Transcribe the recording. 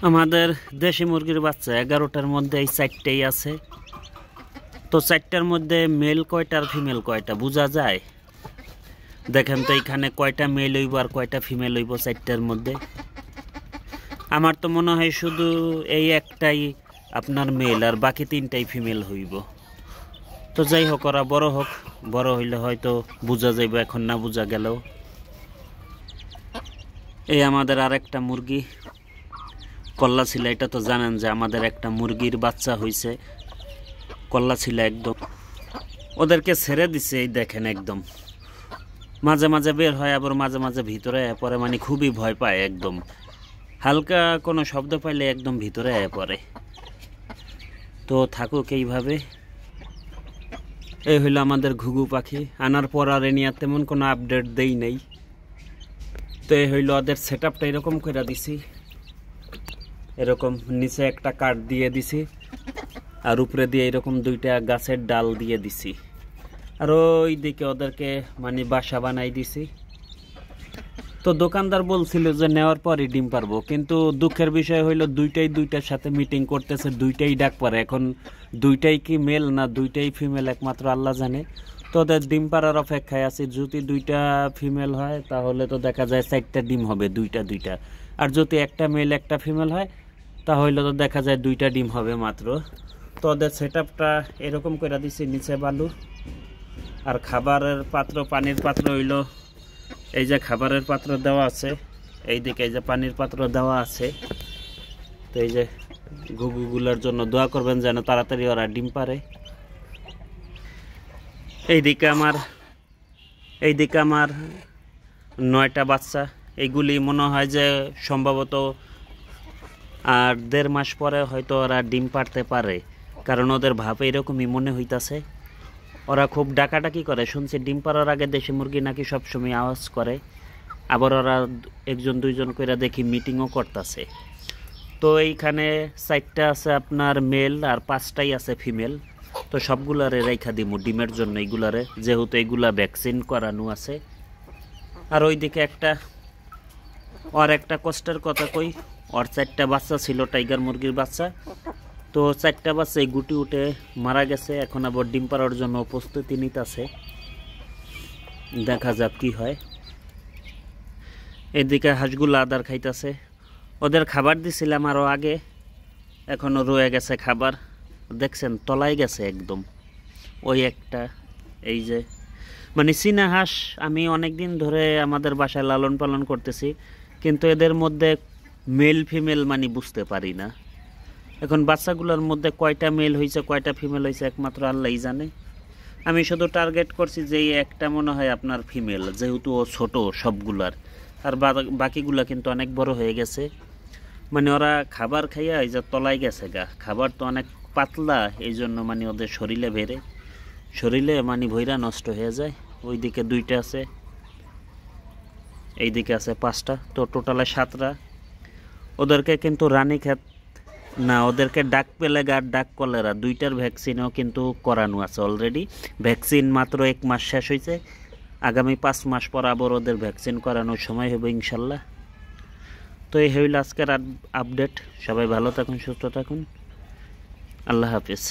আমাদের দেশি মুরগির বাচ্চা 11টার মধ্যে এই 4টাই আছে। তো 4টার মধ্যে মেল কয়টা আর ফিমেল কয়টা বোঝা যায়? দেখেন তো এইখানে কয়টা মেল হইব আর কয়টা ফিমেল হইব 4টার মধ্যে। আমার তো মনে হয় শুধু এই একটাই আপনার মেল আর বাকি 3টাই ফিমেল হইব। তো যাই হোক, ওরা বড় হোক, বড় হইলে হয়তো বোঝা যাইব, এখন না বোঝা গেলেও। এই আমাদের আরেকটা মুরগি কল্লা ছিল, এটা তো জানেন যে আমাদের একটা মুরগির বাচ্চা হইছে, কল্লা ছিল একদম। ওদেরকে ছেড়ে দিছে, এই দেখেন একদম মাঝে মাঝে বের হয়, আবার মাঝে মাঝে ভিতরে পরে, মানে খুবই ভয় পায় একদম। হালকা কোনো শব্দ পাইলে একদম ভিতরে পড়ে। তো থাকুক এইভাবে। এই হইলো আমাদের ঘুঘু পাখি। আনার পর আর এ নিয়ে তেমন কোনো আপডেট দেই নেই। তো এই হইলো ওদের সেট আপটা, এরকম করে দিছি। এরকম নিচে একটা কাঠ দিয়ে দিছি, আর উপরে দিয়ে এরকম 2টা গাছের ডাল দিয়ে দিছি। আর ওই দিকে ওদেরকে মানে বাসা বানাই দিছি। তো দোকানদার বলছিল যে নেওয়ার পরই ডিম পারবো, কিন্তু দুঃখের বিষয় হইলো 2টার সাথে মিটিং করতেছে, 2টাই ডাক পারে। এখন 2টাই কি মেল না 2টাই ফিমেল একমাত্র আল্লাহ জানে। তো ওদের ডিম পাড়ার অপেক্ষায় আছি। যদি 2টা ফিমেল হয় তাহলে তো দেখা যায় 4টা ডিম হবে, 2টা। আর যদি একটা মেল একটা ফিমেল হয় তাহলে তো দেখা যায় 2টা ডিম হবে মাত্র। তো ওদের সেট আপটা এরকম করে দিছি, নিচে বালু আর খাবারের পাত্র, পানির পাত্র হইলো এই যে খাবারের পাত্র দেওয়া আছে, এইদিকে এই যে পানির পাত্র দেওয়া আছে। তো এই যে ঘুঘুগুলোর জন্য দোয়া করবেন যেন তাড়াতাড়ি ওরা ডিম পারে। এইদিকে আমার 9টা বাচ্চা। এইগুলি মনে হয় যে সম্ভবত আর 1.5 মাস পরে হয়তো ওরা ডিম পারতে পারে, কারণ ওদের ভাব এরকমই মনে হইতাছে। ওরা খুব ডাকাডাকি করে, শুনছি ডিম পাড়ার আগে দেশি মুরগি নাকি সবসময় আওয়াজ করে। আবার ওরা 1-2জন করে দেখি মিটিংও করতেছে। তো এইখানে 4টা আছে আপনার মেল আর 5টাই আছে ফিমেল। তো সবগুলারে রেখা দিমু ডিমের জন্য, এইগুলারে, যেহেতু এইগুলা ভ্যাকসিন করানো আছে। আর ওইদিকে একটা কষ্টের কথা কই, ওর 4টা বাচ্চা ছিল, টাইগার মুরগির বাচ্চা। তো 4টা বাচ্চা এই গুটি উঠে মারা গেছে। এখন আবার ডিম পাড়ার জন্য প্রস্তুতি নিতেছে, দেখা যাক কি হয়। এদিকে হাঁসগুলো আদার খাইতেছে। ওদের খাবার দিছিলাম আরও আগে, এখনও রয়ে গেছে খাবার। দেখছেন তলায় গেছে একদম। ওই একটা, এই যে মানে চীনা হাঁস আমি অনেক দিন ধরে আমাদের বাসায় লালন পালন করতেছি, কিন্তু এদের মধ্যে মেল ফিমেল মানে বুঝতে পারি না। এখন বাচ্চাগুলোর মধ্যে কয়টা মেল হয়েছে কয়টা ফিমেল হয়েছে একমাত্র আল্লাহই জানে। আমি শুধু টার্গেট করছি যে এই একটা মনে হয় আপনার ফিমেল, যেহেতু ও ছোটো সবগুলার। আর বাকিগুলা কিন্তু অনেক বড় হয়ে গেছে। মানে ওরা খাবার খাইয়া এই যে তলায় গেছে গা, খাবার তো অনেক পাতলা, এই জন্য মানে ওদের শরীরে মানে ভৈরা নষ্ট হয়ে যায়। ওইদিকে 2টা আছে, এইদিকে আছে 5টা, তো টোটালে 7টা। ওদেরকে কিন্তু রানীক্ষেত না, ওদেরকে ডাক প্লেগ আর ডাক কলেরা 2টার ভ্যাকসিনও কিন্তু করানো আছে অলরেডি। ভ্যাকসিন মাত্র 1 মাস শেষ হয়েছে, আগামী 5 মাস পর আবার ওদের ভ্যাকসিন করানোর সময় হবে ইনশাল্লাহ। তো এই হইল আজকের আপডেট। সবাই ভালো থাকুন, সুস্থ থাকুন, আল্লাহ হাফিজ।